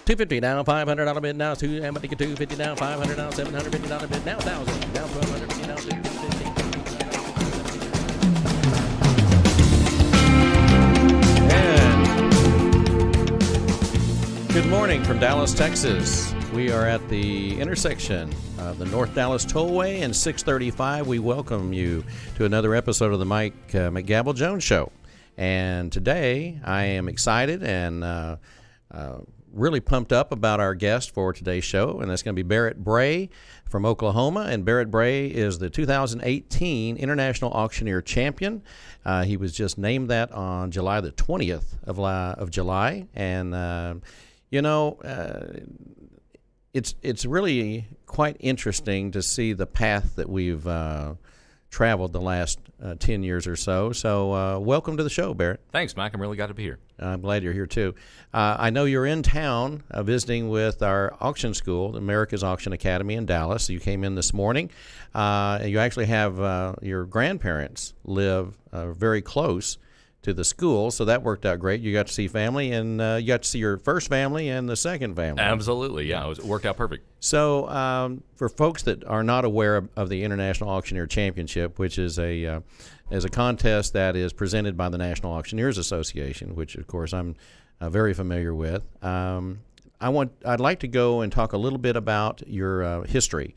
$250 now, $500 bid now, $250 now, $500 now, $750 bid now, $1,000 now, $1,250 now, $250. And good morning from Dallas, Texas. We are at the intersection of the North Dallas Tollway and 635. We welcome you to another episode of the Mike McGavel Jones Show. And today I am excited and really pumped up about our guest for today's show, and that's going to be Barrett Bray from Oklahoma. And Barrett Bray is the 2018 International Auctioneer Champion. He was just named that on July the 20th of July, and it's really quite interesting to see the path that we've traveled the last 10 years or so. So welcome to the show, Barrett. Thanks, Mike. I'm really glad to be here. I'm glad you're here, too. I know you're in town visiting with our auction school, America's Auction Academy in Dallas. You came in this morning. You actually have your grandparents live very close to the school, so that worked out great. You got to see family, and you got to see your first family and the second family. Absolutely, yeah. It worked out perfect. So for folks that are not aware of the International Auctioneer Championship, which is a contest that is presented by the National Auctioneers Association, which, of course, I'm very familiar with, I'd like to go and talk a little bit about your history.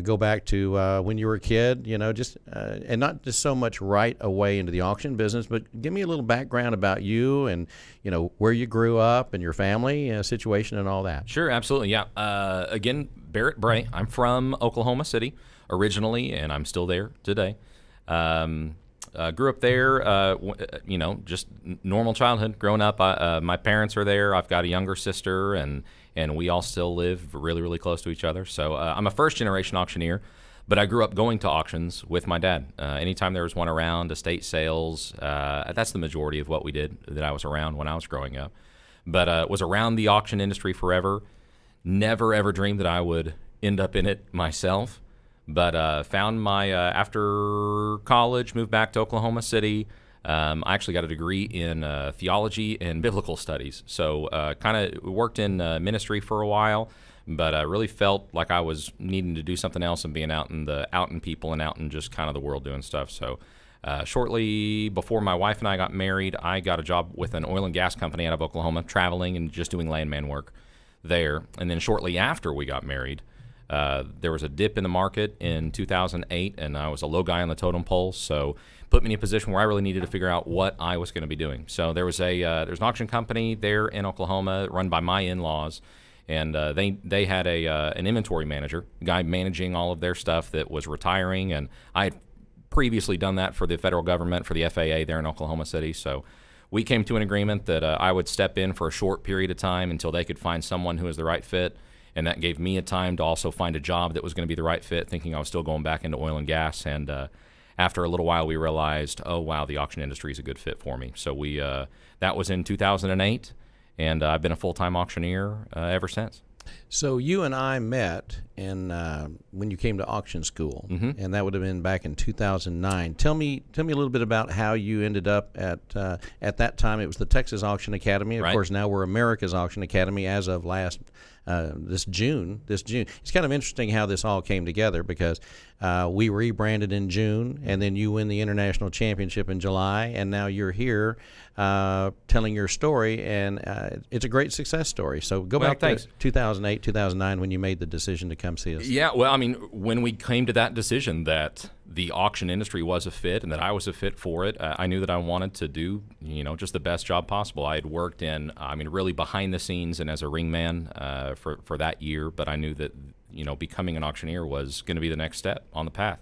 Go back to when you were a kid, and not just so much right away into the auction business, but give me a little background about you and, where you grew up and your family situation and all that. Sure, absolutely, yeah. Again, Barrett Bray. I'm from Oklahoma City originally, and I'm still there today. Grew up there, just normal childhood. Growing up, my parents are there. I've got a younger sister, and we all still live really, really close to each other. So I'm a first-generation auctioneer, but I grew up going to auctions with my dad. Anytime there was one around, estate sales, that's the majority of what we did that I was around when I was growing up. But was around the auction industry forever. Never, ever dreamed that I would end up in it myself. But found my, after college, moved back to Oklahoma City. I actually got a degree in theology and biblical studies. So kind of worked in ministry for a while, but I really felt like I was needing to do something else and being out in people and out in just kind of the world doing stuff. So shortly before my wife and I got married, I got a job with an oil and gas company out of Oklahoma, traveling and just doing landman work there. And then shortly after we got married, there was a dip in the market in 2008, and I was a low guy on the totem pole, so put me in a position where I really needed to figure out what I was going to be doing. So there's an auction company there in Oklahoma run by my in-laws, and they had an inventory manager, a guy managing all of their stuff that was retiring, and I had previously done that for the federal government, for the FAA there in Oklahoma City. So we came to an agreement that I would step in for a short period of time until they could find someone who was the right fit. And that gave me a time to also find a job that was going to be the right fit, thinking I was still going back into oil and gas. And after a little while, we realized, oh, wow, the auction industry is a good fit for me. So that was in 2008, and I've been a full-time auctioneer ever since. So you and I met when you came to auction school, and that would have been back in 2009. Tell me a little bit about how you ended up at that time. It was the Texas Auction Academy. Of course, now we're America's Auction Academy as of this June. It's kind of interesting how this all came together, because we rebranded in June, and then you win the International Championship in July, and now you're here telling your story, and it's a great success story. So go back to 2008, 2009 when you made the decision to come see us. Yeah, well, I mean, when we came to that decision that the auction industry was a fit and that I was a fit for it, I knew that I wanted to do, just the best job possible. I had worked in, really behind the scenes and as a ringman for that year, but I knew that, becoming an auctioneer was going to be the next step on the path.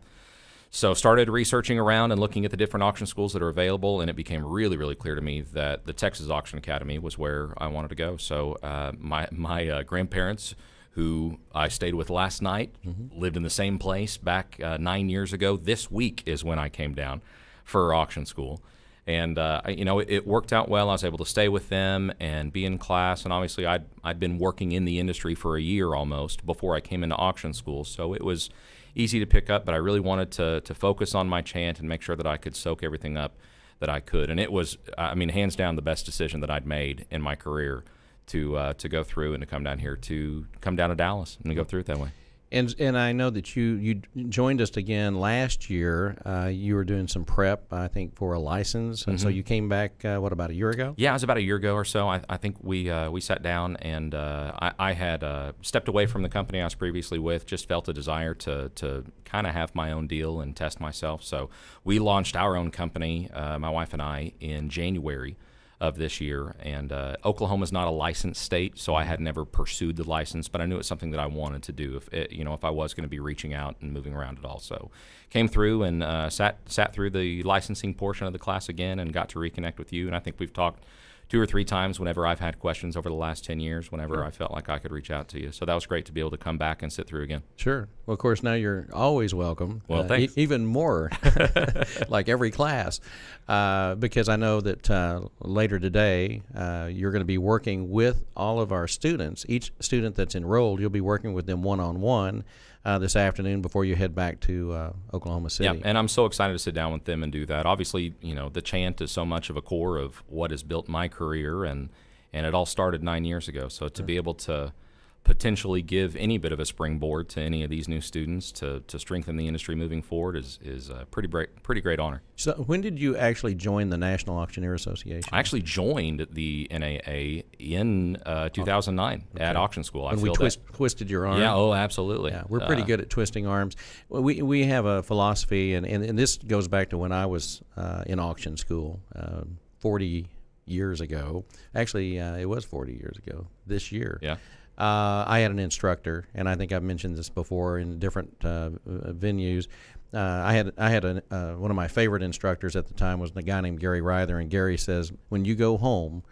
So started researching around and looking at the different auction schools that are available, and it became really, really clear to me that the Texas Auction Academy was where I wanted to go. So my grandparents, who I stayed with last night, lived in the same place back 9 years ago. This week is when I came down for auction school. And, it worked out well. I was able to stay with them and be in class. And obviously, I'd been working in the industry for a year almost before I came into auction school. So it was easy to pick up, but I really wanted to focus on my chant and make sure that I could soak everything up that I could. And it was, hands down, the best decision that I'd made in my career to go through and to come down here to come down to Dallas and to go through it that way. And I know that you joined us again last year. You were doing some prep, I think, for a license, and so you came back. What, about a year ago? Yeah, it was about a year ago or so. I think we sat down, and I had stepped away from the company I was previously with. Just felt a desire to kind of have my own deal and test myself. So we launched our own company, my wife and I, in January of this year, and Oklahoma's not a licensed state, so I had never pursued the license, but I knew it's something that I wanted to do if I was going to be reaching out and moving around at all. So came through and sat through the licensing portion of the class again and got to reconnect with you, and I think we've talked 2 or 3 times whenever I've had questions over the last 10 years, whenever I felt like I could reach out to you. So that was great to be able to come back and sit through again. Sure. Well, of course, now you're always welcome. Well, thanks. Even more, like every class, because I know that later today you're going to be working with all of our students. Each student that's enrolled, you'll be working with them one-on-one this afternoon before you head back to Oklahoma City. Yeah, and I'm so excited to sit down with them and do that. Obviously, the chant is so much of a core of what has built my career, and it all started 9 years ago. So to be able to potentially give any bit of a springboard to any of these new students to strengthen the industry moving forward is a pretty great honor. So when did you actually join the National Auctioneer Association? I actually joined the NAA in 2009 at auction school. When we twisted your arm? Yeah, oh, absolutely. Yeah, we're pretty good at twisting arms. Well, we have a philosophy, and this goes back to when I was in auction school 40 years ago. Actually, it was 40 years ago this year. Yeah. I had an instructor, and I think I've mentioned this before in different venues. I had one of my favorite instructors at the time was a guy named Gary Ryther, and Gary says, when you go home,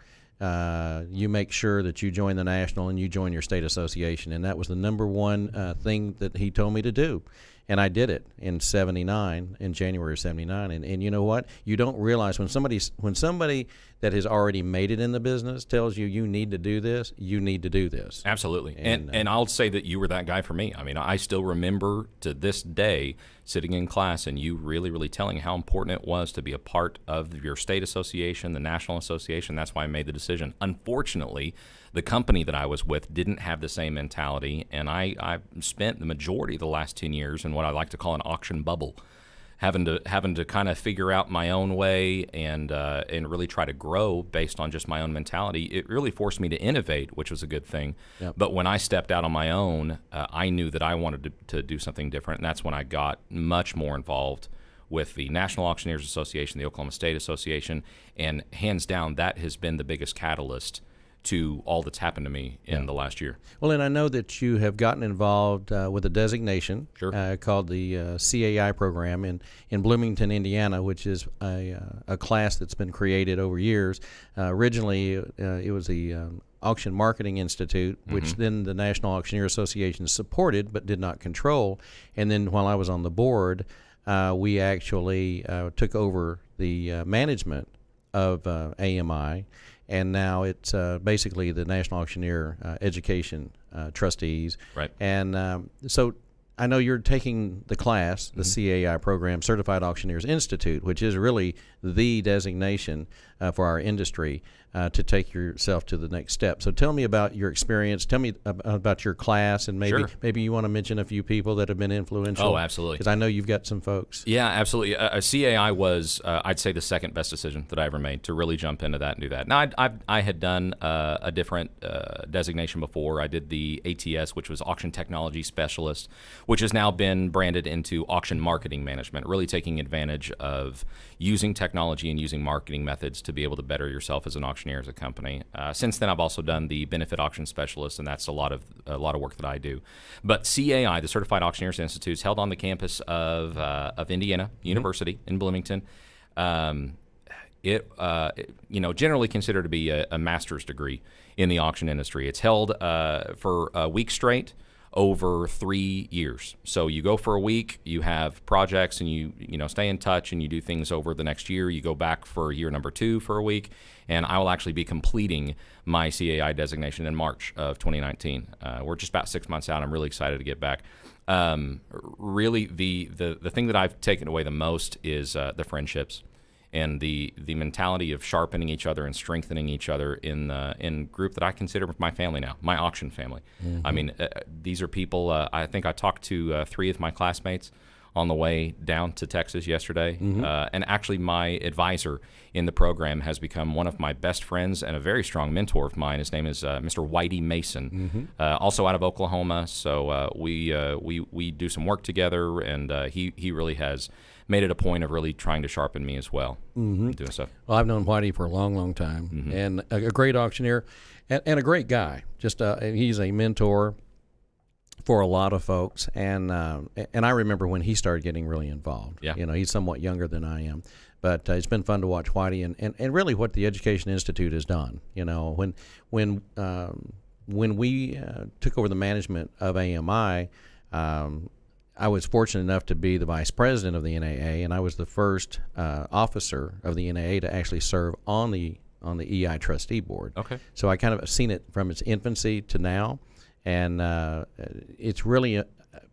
you make sure that you join the national and you join your state association, and that was the number one thing that he told me to do. And I did it in '79, in January of '79. And you know what? You don't realize when somebody that has already made it in the business tells you you need to do this, you need to do this. Absolutely. And I'll say that you were that guy for me. I mean, I still remember to this day sitting in class and you really, really telling how important it was to be a part of your state association, the national association. That's why I made the decision. Unfortunately, the company that I was with didn't have the same mentality, and I spent the majority of the last 10 years in what I like to call an auction bubble, having to kind of figure out my own way and really try to grow based on just my own mentality. It really forced me to innovate, which was a good thing. Yep. But when I stepped out on my own, I knew that I wanted to do something different, and that's when I got much more involved with the National Auctioneers Association, the Oklahoma State Association, and hands down, that has been the biggest catalyst to all that's happened to me in the last year. Well, and I know that you have gotten involved with a designation called the CAI program in Bloomington, Indiana, which is a class that's been created over years. Originally, it was the Auction Marketing Institute, which then the National Auctioneer Association supported but did not control. And then while I was on the board, we actually took over the management of AMI. And now it's basically the National Auctioneer Education Trustees. Right. And so I know you're taking the class, the CAI program, Certified Auctioneers Institute, which is really the designation for our industry to take yourself to the next step. So tell me about your experience. Tell me about your class, and maybe you want to mention a few people that have been influential. Oh, absolutely. Because I know you've got some folks. Yeah, absolutely. CAI was, I'd say, the second best decision that I ever made to really jump into that and do that. Now, I had done a different designation before. I did the ATS, which was Auction Technology Specialist, which has now been branded into Auction Marketing Management, really taking advantage of using technology and using marketing methods to be able to better yourself as an auctioneer, as a company. Since then, I've also done the Benefit Auction Specialist, and that's a lot of work that I do. But CAI, the Certified Auctioneers Institute, is held on the campus of Indiana University in Bloomington. Generally considered to be a master's degree in the auction industry. It's held for a week straight over 3 years. So you go for a week, you have projects, and you stay in touch, and you do things over the next year. You go back for year number 2 for a week, and I will actually be completing my CAI designation in March of 2019. We're just about 6 months out. I'm really excited to get back. Really, the thing that I've taken away the most is the friendships and the mentality of sharpening each other and strengthening each other in group that I consider my family now, my auction family. I mean, these are people. I think I talked to 3 of my classmates on the way down to Texas yesterday, and actually my advisor in the program has become one of my best friends and a very strong mentor of mine. His name is Mr. Whitey Mason, also out of Oklahoma. So we do some work together, and he really has made it a point of really trying to sharpen me as well, doing stuff. Well, I've known Whitey for a long, long time, and a great auctioneer, and a great guy. Just he's a mentor for a lot of folks, and I remember when he started getting really involved. Yeah. You know, he's somewhat younger than I am, but it's been fun to watch Whitey and really what the Education Institute has done. You know, when we took over the management of AMI, I was fortunate enough to be the vice president of the NAA, and I was the first officer of the NAA to actually serve on the EI trustee board. Okay. So I kind of seen it from its infancy to now. And it's really,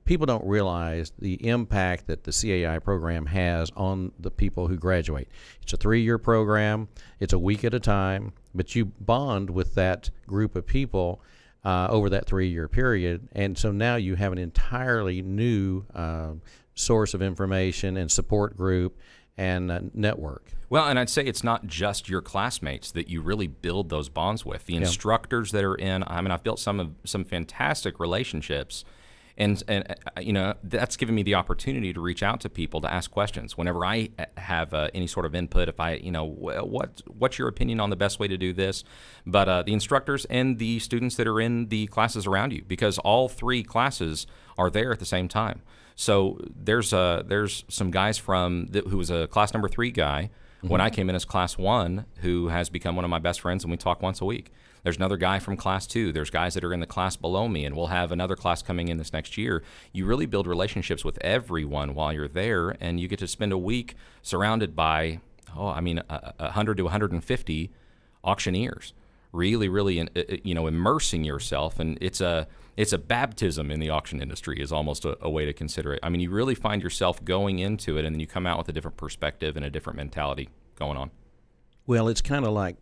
people don't realize the impact that the CAI program has on the people who graduate. It's a 3-year program. It's a week at a time, but you bond with that group of people over that 3-year period. And so now you have an entirely new source of information and support group and network. Well, and I'd say it's not just your classmates that you really build those bonds with. The instructors that are in, I mean, I've built some fantastic relationships, and you know, that's given me the opportunity to reach out to people to ask questions whenever I have any sort of input. If I, you know, what's your opinion on the best way to do this? But the instructors and the students that are in the classes around you, because all 3 classes are there at the same time. So there's some guys who was a class number 3 guy when I came in as class 1, who has become one of my best friends, and we talk once a week. There's another guy from class 2. There's guys that are in the class below me, and we'll have another class coming in this next year. You really build relationships with everyone while you're there, and you get to spend a week surrounded by, 100 to 150 auctioneers. Really, you know, immersing yourself, and it's a baptism in the auction industry is almost a way to consider it. I mean, you really find yourself going into it, and then you come out with a different perspective and a different mentality going on. Well, it's kind of like,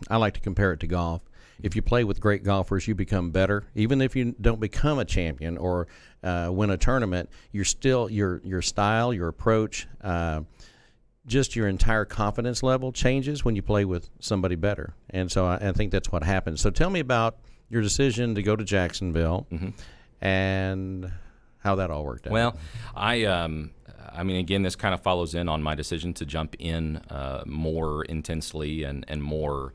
I like to compare it to golf. If you play with great golfers, you become better. Even if you don't become a champion or win a tournament, you're still, your style, your approach, just your entire confidence level changes when you play with somebody better. And so I think that's what happens. So tell me about your decision to go to Jacksonville and how that all worked out. Well, I mean, again, this kind of follows in on my decision to jump in more intensely and more,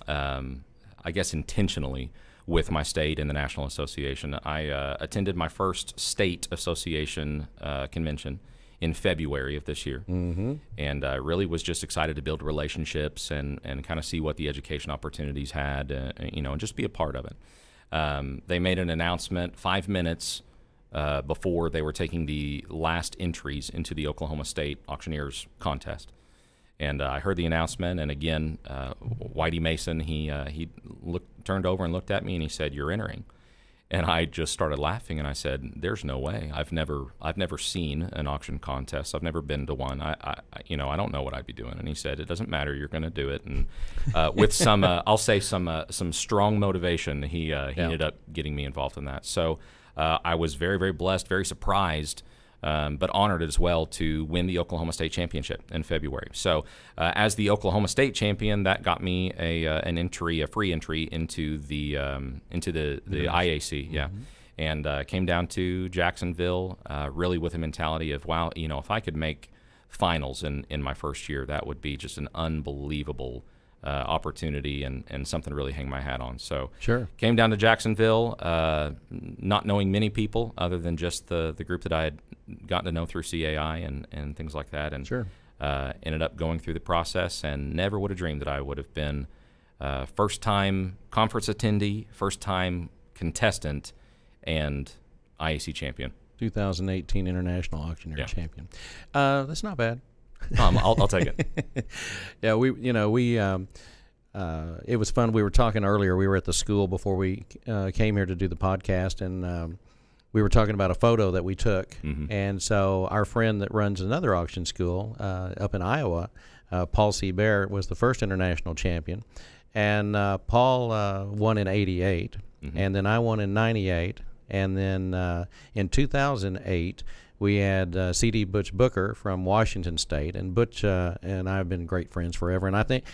I guess, intentionally with my state and the National Association. I attended my first state association convention in February of this year, and really was just excited to build relationships and kind of see what the education opportunities had, you know, and just be a part of it. They made an announcement 5 minutes before they were taking the last entries into the Oklahoma State Auctioneers Contest. And I heard the announcement, and again, Whitey Mason, he turned over and looked at me, and he said, "You're entering." And I just started laughing, and I said, "There's no way. I've never seen an auction contest. I've never been to one. I don't know what I'd be doing." And he said, "It doesn't matter. You're going to do it." And with some, I'll say some strong motivation, he ended up getting me involved in that. So I was very, very blessed, very surprised, but honored as well to win the Oklahoma State Championship in February. So as the Oklahoma State champion, that got me a free entry into the IAC, and came down to Jacksonville really with a mentality of, wow, you know, if I could make finals in my first year, that would be just an unbelievable opportunity and something to really hang my hat on. So came down to Jacksonville, not knowing many people other than just the group that I had gotten to know through CAI and things like that, and ended up going through the process, and never would have dreamed that I would have been first-time conference attendee, first-time contestant, and IAC champion. 2018 International Auctioneer Champion. That's not bad. I'll take it. Yeah, it was fun. We were talking earlier. We were at the school before we came here to do the podcast, and we were talking about a photo that we took, and so our friend that runs another auction school up in Iowa, Paul C. Barrett, was the first international champion, and Paul won in '88, and then I won in '98, and then in 2008 we had C.D. Butch Booker from Washington State, and Butch and I have been great friends forever. And I think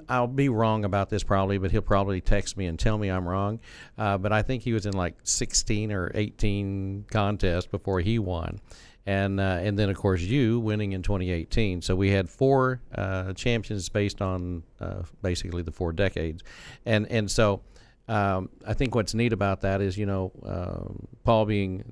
I'll be wrong about this probably, but he'll probably text me and tell me I'm wrong. But I think he was in like 16 or 18 contests before he won. And then, of course, you winning in 2018. So we had 4 champions based on basically the 4 decades. And so I think what's neat about that is, Paul being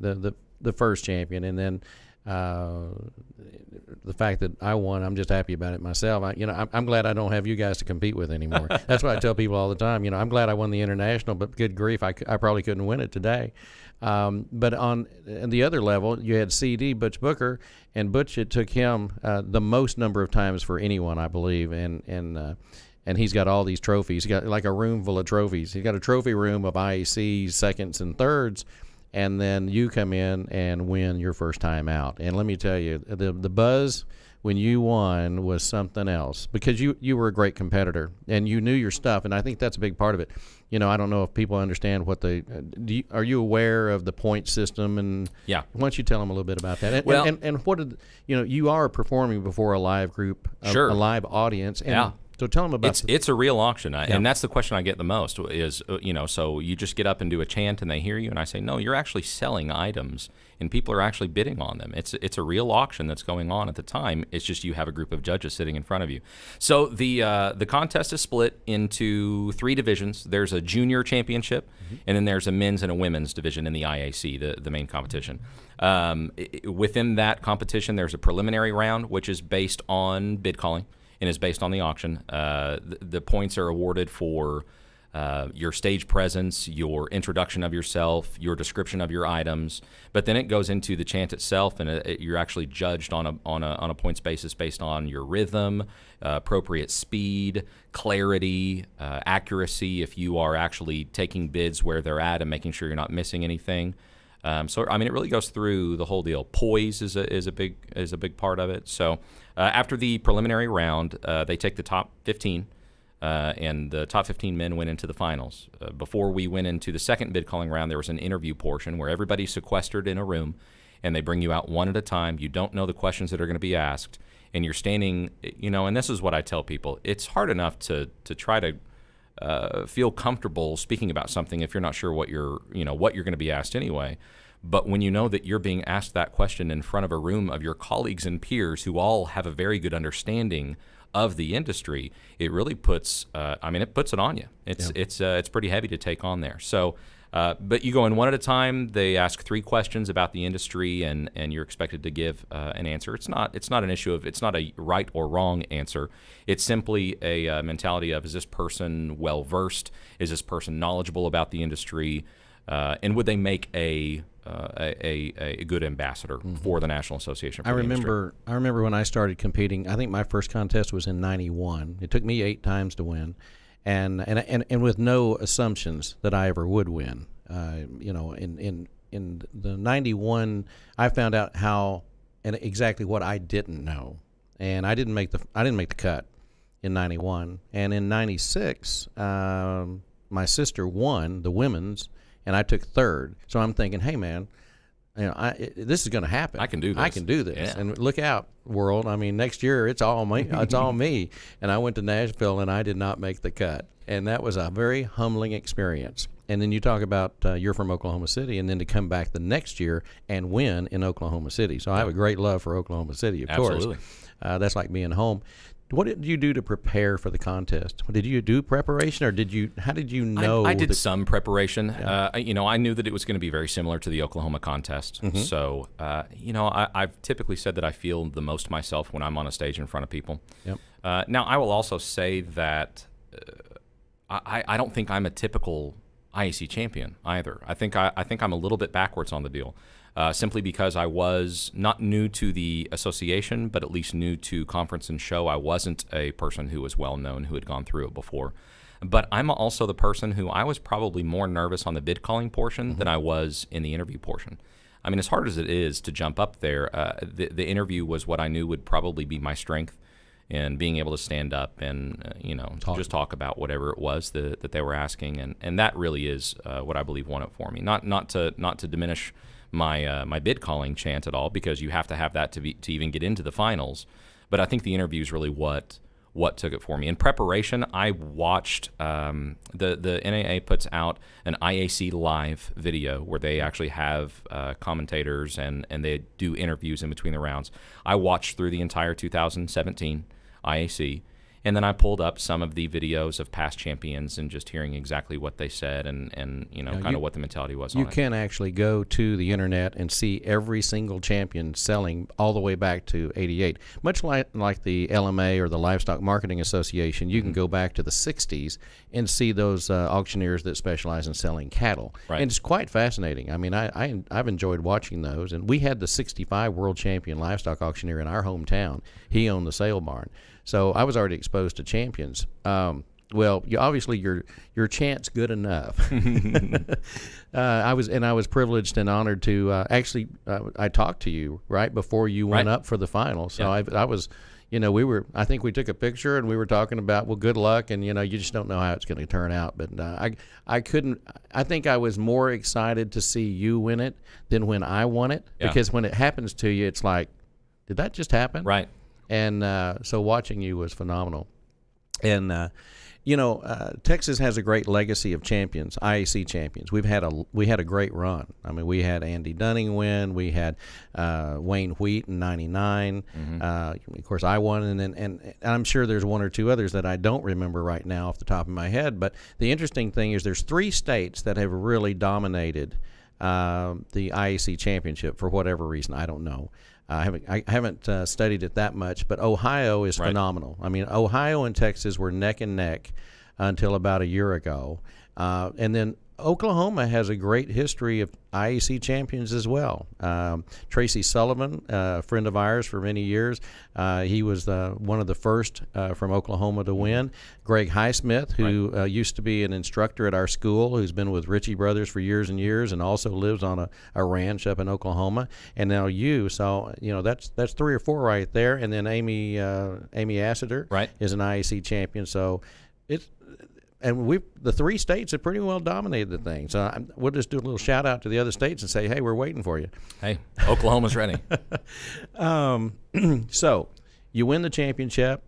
the first champion, and then the fact that I won, I'm just happy about it myself. I'm glad I don't have you guys to compete with anymore. That's what I tell people all the time. I'm glad I won the international, but good grief, I probably couldn't win it today. But on the other level, you had C.D. Butch Booker, and Butch, it took him the most number of times for anyone, I believe, and he's got all these trophies. He's got like a room full of trophies. He's got a trophy room of IACs, seconds, and thirds. And then you come in and win your first time out. And let me tell you, the buzz when you won was something else, because you were a great competitor and you knew your stuff. And I think that's a big part of it. I don't know if people understand what are you aware of the point system? And yeah, why don't you tell them a little bit about that? And what did you are performing before a live group, a live audience. And yeah. So tell them about it's a real auction, and that's the question I get the most is, so you just get up and do a chant and they hear you, and I say, no, you're actually selling items, and people are actually bidding on them. It's a real auction that's going on at the time. It's just you have a group of judges sitting in front of you. So the contest is split into 3 divisions. There's a junior championship, and then there's a men's and a women's division in the IAC, the main competition. Within that competition, there's a preliminary round, which is based on bid calling and is based on the auction. The points are awarded for your stage presence, your introduction of yourself, your description of your items, but then it goes into the chant itself, and you're actually judged on a points basis based on your rhythm, appropriate speed, clarity, accuracy, if you are actually taking bids where they're at and making sure you're not missing anything. So I mean, it really goes through the whole deal. Poise is a big part of it. So after the preliminary round, they take the top 15, and the top 15 men went into the finals. Before we went into the second bid calling round, there was an interview portion where everybody's sequestered in a room, and they bring you out one at a time. You don't know the questions that are going to be asked, and you're standing. And this is what I tell people: it's hard enough to try to feel comfortable speaking about something if you're not sure what you're going to be asked anyway. But when you know that you're being asked that question in front of a room of your colleagues and peers who all have a very good understanding of the industry, it really puts it puts it on you. It's pretty heavy to take on there. So but you go in one at a time. They ask 3 questions about the industry, and you're expected to give an answer. It's not an issue of, it's not a right or wrong answer. It's simply a mentality of, is this person well versed? Is this person knowledgeable about the industry? And would they make a good ambassador for the National Association for the Industry? I remember when I started competing. I think my first contest was in '91. It took me 8 times to win. And with no assumptions that I ever would win. In the '91, I found out how and exactly what I didn't know, and I didn't make the cut in '91. And in '96, my sister won the women's, and I took 3rd. So I'm thinking, hey man, this is going to happen. I can do this. I can do this. Yeah. And look out, world. I mean, next year it's all me. It's all me. And I went to Nashville, and I did not make the cut. And that was a very humbling experience. And then you talk about you're from Oklahoma City, and then to come back the next year and win in Oklahoma City. So I have a great love for Oklahoma City, of course. Absolutely. That's like being home. What did you do to prepare for the contest? Did you do preparation, or how did you know? I did some preparation. Yeah. I knew that it was going to be very similar to the Oklahoma contest. Mm-hmm. So, I've typically said that I feel the most myself when I'm on a stage in front of people. Yep. Now, I will also say that I don't think I'm a typical IAC champion either. I think I'm a little bit backwards on the deal. Simply because I was not new to the association, but at least new to conference and show. I wasn't a person who was well known, who had gone through it before. But I'm also the person who I was probably more nervous on the bid calling portion than I was in the interview portion. I mean, as hard as it is to jump up there, the interview was what I knew would probably be my strength, and being able to stand up and just talk about whatever it was that they were asking, and that really is what I believe won it for me. Not to diminish my bid calling chant at all, because you have to have that to even get into the finals. But I think the interview is really what took it for me. In preparation, I watched the NAA puts out an IAC live video where they actually have commentators and they do interviews in between the rounds. I watched through the entire 2017 IAC, and then I pulled up some of the videos of past champions and just hearing exactly what they said and kind of what the mentality was on it. You can actually go to the internet and see every single champion selling all the way back to '88. Much like the LMA or the Livestock Marketing Association, you can go back to the '60s and see those auctioneers that specialize in selling cattle. Right. And it's quite fascinating. I mean, I've enjoyed watching those. And we had the '65 world champion livestock auctioneer in our hometown. He owned the sale barn. So I was already exposed to champions. Well, obviously your chant's good enough. I was privileged and honored to I talked to you right before you went up for the final. So I was, I think we took a picture and we were talking about, well, good luck, and you just don't know how it's going to turn out. But I think I was more excited to see you win it than when I won it, because when it happens to you, it's like, did that just happen? Right. And so watching you was phenomenal. And Texas has a great legacy of champions, IAC champions. We had a great run. I mean, we had Andy Dunning win. We had Wayne Wheat in '99. Of course, I won, and I'm sure there's one or two others that I don't remember right now off the top of my head. But the interesting thing is there's 3 states that have really dominated the IAC championship for whatever reason. I don't know. I haven't studied it that much, but Ohio is phenomenal. I mean, Ohio and Texas were neck and neck until about a year ago. And then Oklahoma has a great history of IAC champions as well. Tracy Sullivan, a friend of ours for many years, he was one of the first from Oklahoma to win. Greg Highsmith, who used to be an instructor at our school, who's been with Ritchie Brothers for years and years, and also lives on a ranch up in Oklahoma. And now you, so that's 3 or 4 right there. And then Amy Assiter is an IAC champion. So it's. And the 3 states have pretty well dominated the thing. So we'll just do a little shout out to the other states and say, hey, we're waiting for you. Hey, Oklahoma's ready. So you win the championship.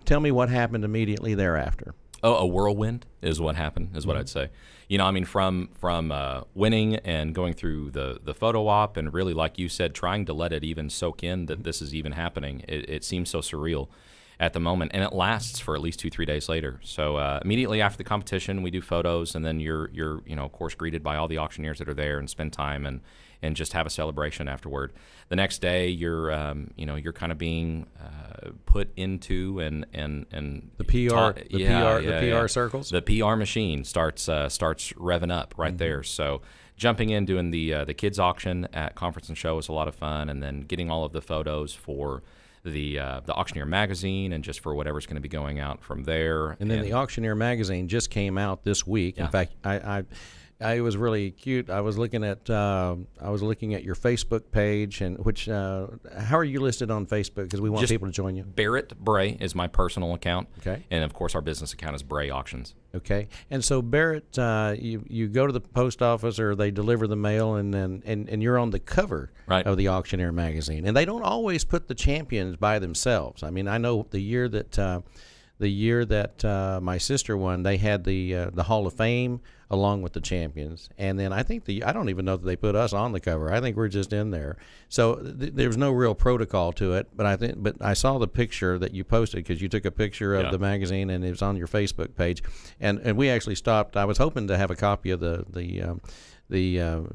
Tell me what happened immediately thereafter. Oh, a whirlwind is what happened, is what I'd say. I mean, from winning and going through the photo op, and really, like you said, trying to let it even soak in that this is even happening. It seems so surreal at the moment, and it lasts for at least 2-3 days later. So immediately after the competition, we do photos, and then you're of course greeted by all the auctioneers that are there, and spend time and just have a celebration afterward. The next day, you're kind of being put into and the PR circles. The PR machine starts revving up right there. So jumping in, doing the kids auction at Conference and Show was a lot of fun, and then getting all of the photos for the Auctioneer magazine, and just for whatever's going to be going out from there. And then the Auctioneer magazine just came out this week. In fact, I was really cute. I was looking at your Facebook page, and which how are you listed on Facebook? Because we want just people to join you. Barrett Bray is my personal account. Okay. And of course our business account is Bray Auctions. Okay. And so Barrett, you go to the post office, or they deliver the mail, and you're on the cover of the Auctioneer magazine. And they don't always put the champions by themselves. I mean, I know the year that my sister won, they had the Hall of Fame along with the champions, and then I think I don't even know that they put us on the cover. I think we're just in there. So there's no real protocol to it. But I saw the picture that you posted, because you took a picture of the magazine, and it was on your Facebook page, and we actually stopped. I was hoping to have a copy of the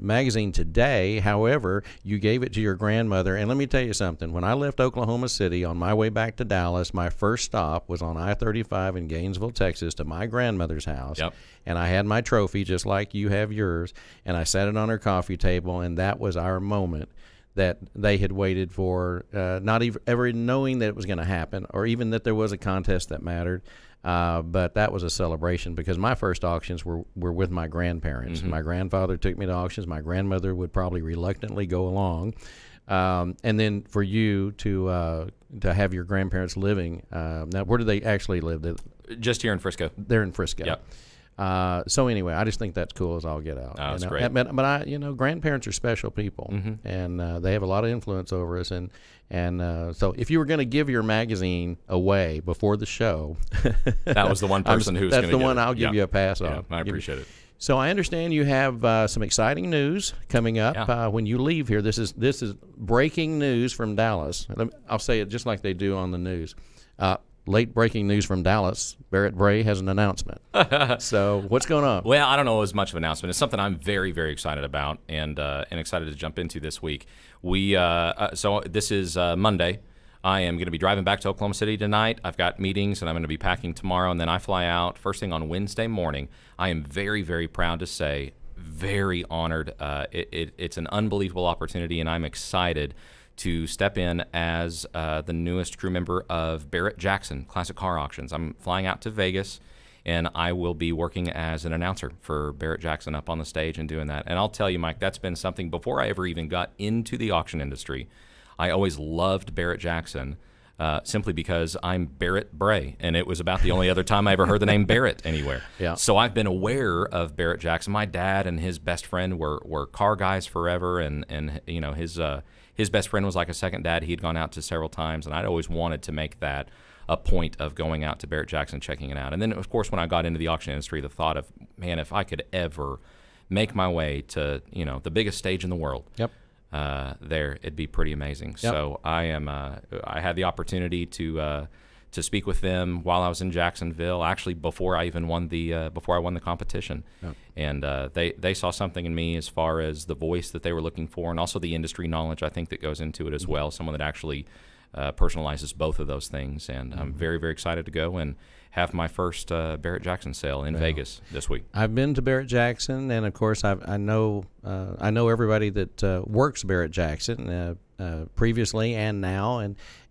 magazine today. However, you gave it to your grandmother, and let me tell you something. When I left Oklahoma City on my way back to Dallas, my first stop was on I-35 in Gainesville, Texas, to my grandmother's house. And I had my trophy just like you have yours, and I set it on her coffee table, and that was our moment that they had waited for, not even ever knowing that it was going to happen, or even that there was a contest that mattered. But that was a celebration, because my first auctions were with my grandparents. My grandfather took me to auctions. My grandmother would probably reluctantly go along. And then for you to have your grandparents living, now where do they actually live? Just here in Frisco. They're in Frisco. Yep. So anyway, I just think that's cool as all get out. Oh, that's great. But I, grandparents are special people, and they have a lot of influence over us. And so if you were going to give your magazine away before the show, that was the one person who's going to. That's the one I'll give you a pass on. I appreciate it. So I understand you have some exciting news coming up when you leave here. This is breaking news from Dallas. I'll say it just like they do on the news. Late breaking news from Dallas. Barrett Bray has an announcement. So what's going on? Well, I don't know as much of an announcement. It's something I'm very, very excited about and excited to jump into this week. So this is Monday. I am going to be driving back to Oklahoma City tonight. I've got meetings, and I'm going to be packing tomorrow, and then I fly out first thing on Wednesday morning. I am very, very proud to say, very honored. It's an unbelievable opportunity, and I'm excited to step in as the newest crew member of Barrett Jackson Classic Car Auctions. I'm flying out to Vegas, and I will be working as an announcer for Barrett Jackson up on the stage and doing that. And I'll tell you, Mike, that's been something before I ever even got into the auction industry. I always loved Barrett Jackson simply because I'm Barrett Bray, and it was about the only other time I ever heard the name Barrett anywhere. Yeah. So I've been aware of Barrett Jackson. My dad and his best friend were car guys forever, and his best friend was like a second dad. He'd gone out to several times, and I'd always wanted to make that a point of going out to Barrett Jackson, checking it out. And then, of course, when I got into the auction industry, the thought of, man, if I could ever make my way to the biggest stage in the world. Yep. There, it'd be pretty amazing. Yep. So I had the opportunity to speak with them while I was in Jacksonville. Actually, before I even won the competition, yep. And they saw something in me as far as the voice that they were looking for, and also the industry knowledge I think that goes into it as well. Someone that actually personalizes both of those things, and I'm very, very excited to go and have my first Barrett Jackson sale in Vegas this week. I've been to Barrett Jackson, and of course I know everybody that works Barrett Jackson previously and now,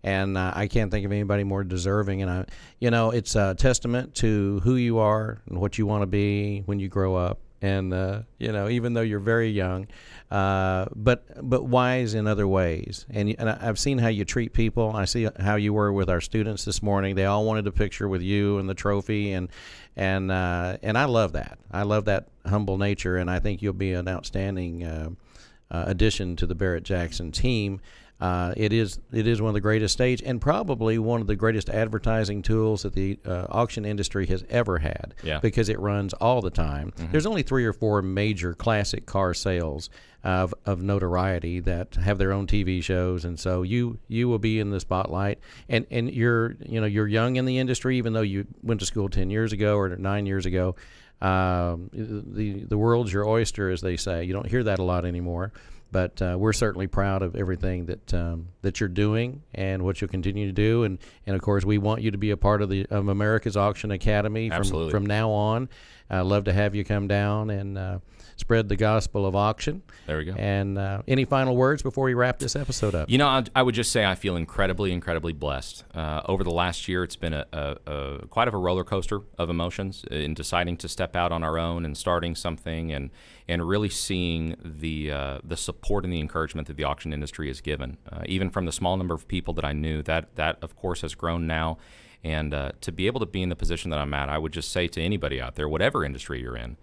and I can't think of anybody more deserving. And it's a testament to who you are and what you want to be when you grow up. And even though you're very young, but wise in other ways. And I've seen how you treat people. I see how you were with our students this morning. They all wanted a picture with you and the trophy, and I love that. I love that humble nature, and I think you'll be an outstanding addition to the Barrett Jackson team. It is one of the greatest stage, and probably one of the greatest advertising tools that the auction industry has ever had, because it runs all the time. Mm-hmm. There's only 3 or 4 major classic car sales of notoriety that have their own TV shows, and so you will be in the spotlight. And you're young in the industry, even though you went to school 10 years ago or 9 years ago. The world's your oyster, as they say. You don't hear that a lot anymore. But we're certainly proud of everything that you're doing and what you'll continue to do, and of course we want you to be a part of America's Auction Academy from now on. I'd love to have you come down and spread the gospel of auction. There we go. And any final words before we wrap this episode up? I would just say I feel incredibly, incredibly blessed. Over the last year, it's been a quite of a roller coaster of emotions in deciding to step out on our own and starting something, and really seeing the support and the encouragement that the auction industry has given. Even from the small number of people that I knew, that of course has grown now. And to be able to be in the position that I'm at, I would just say to anybody out there, whatever industry you're in,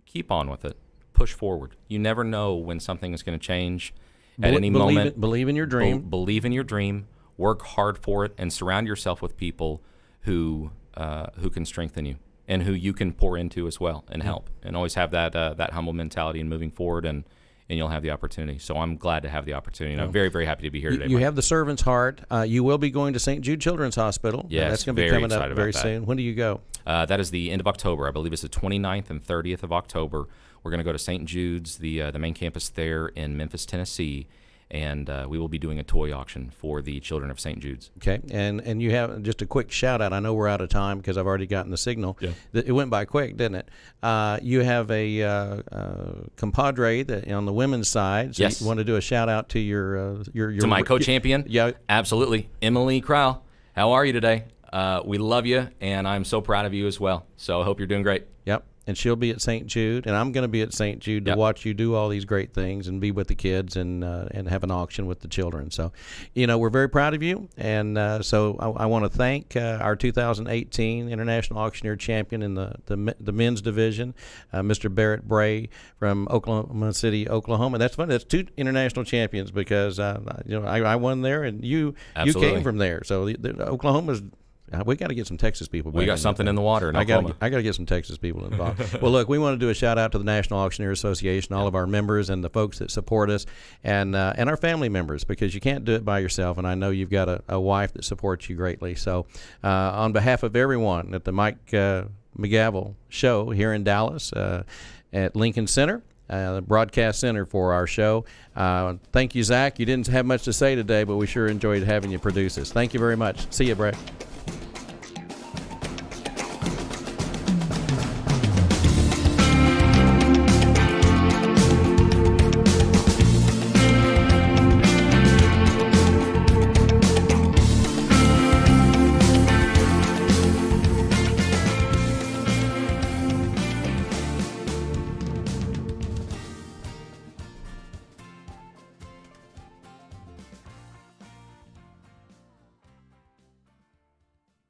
keep on with it. Push forward. You never know when something is going to change at any moment. Believe in your dream. Believe in your dream. Work hard for it, and surround yourself with people who can strengthen you and who you can pour into as well and help. And always have that humble mentality in moving forward, and you'll have the opportunity. So I'm glad to have the opportunity, and I'm very, very happy to be here today. You have the servant's heart. You will be going to St. Jude Children's Hospital. Yes, that's going to be coming up very soon. When do you go? That is the end of October. I believe it's the 29th and 30th of October. We're going to go to St. Jude's, the main campus there in Memphis, Tennessee, and we will be doing a toy auction for the children of St. Jude's. Okay, and you have just a quick shout out. I know we're out of time because I've already gotten the signal. Yeah. It went by quick, didn't it? You have a compadre that on the women's side. So yes. You want to do a shout out to your to my co-champion? Yeah, absolutely. Emily Crowell, how are you today? We love you, and I'm so proud of you as well. So I hope you're doing great. Yep. And she'll be at St. Jude, and I'm going to be at St. Jude to watch you do all these great things and be with the kids and have an auction with the children. So, we're very proud of you, and so I want to thank our 2018 International Auctioneer Champion in the men's division, Mr. Barrett Bray from Oklahoma City, Oklahoma. That's fun. That's 2 international champions because I won there, and you came from there. So Oklahoma's. We got to get some Texas people. We got something in the water in Oklahoma. I got to get some Texas people involved. Well, look, we want to do a shout out to the National Auctioneer Association, all of our members and the folks that support us, and our family members, because you can't do it by yourself. And I know you've got a wife that supports you greatly. So, on behalf of everyone at the Mike McGavel Show here in Dallas at Lincoln Center, the broadcast center for our show. Thank you, Zach. You didn't have much to say today, but we sure enjoyed having you produce this. Thank you very much. See you, Brett.